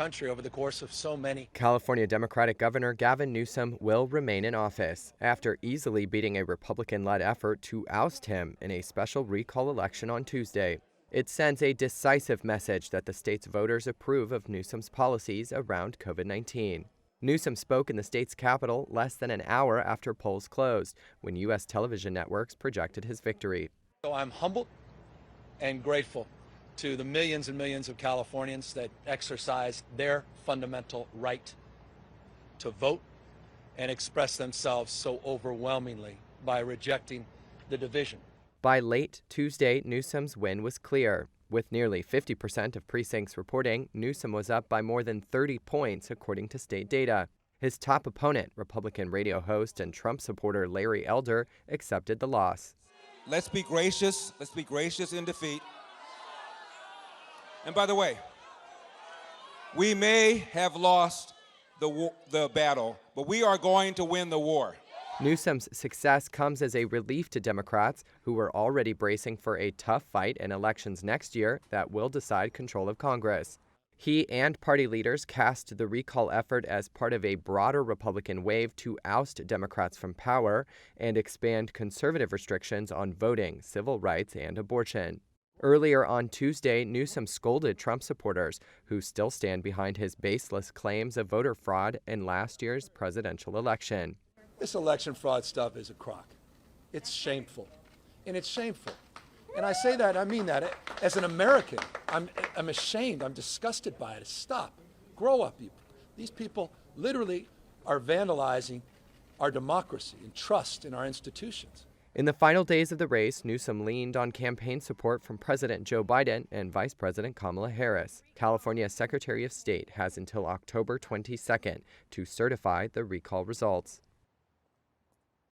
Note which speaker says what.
Speaker 1: country over the course of so many.
Speaker 2: California Democratic Governor Gavin Newsom will remain in office after easily beating a Republican-led effort to oust him in a special recall election on Tuesday. It sends a decisive message that the state's voters approve of Newsom's policies around COVID-19. Newsom spoke in the state's capital less than an hour after polls closed, when U.S. television networks projected his victory.
Speaker 1: So I'm humbled and grateful to the millions and millions of Californians that exercise their fundamental right to vote and express themselves so overwhelmingly by rejecting the division.
Speaker 2: By late Tuesday, Newsom's win was clear. With nearly 50% of precincts reporting, Newsom was up by more than 30 points, according to state data. His top opponent, Republican radio host and Trump supporter Larry Elder, accepted the loss.
Speaker 3: Let's be gracious. Let's be gracious in defeat. And by the way, we may have lost the battle, but we are going to win the war.
Speaker 2: Newsom's success comes as a relief to Democrats who were already bracing for a tough fight in elections next year that will decide control of Congress. He and party leaders cast the recall effort as part of a broader Republican wave to oust Democrats from power and expand conservative restrictions on voting, civil rights, and abortion. Earlier on Tuesday, Newsom scolded Trump supporters who still stand behind his baseless claims of voter fraud in last year's presidential election.
Speaker 1: This election fraud stuff is a crock. It's shameful. And it's shameful. And I say that, I mean that. As an American, I'm ashamed. I'm disgusted by it. Stop. Grow up, people. These people literally are vandalizing our democracy and trust in our institutions.
Speaker 2: In the final days of the race, Newsom leaned on campaign support from President Joe Biden and Vice President Kamala Harris. California's Secretary of State has until October 22nd to certify the recall results.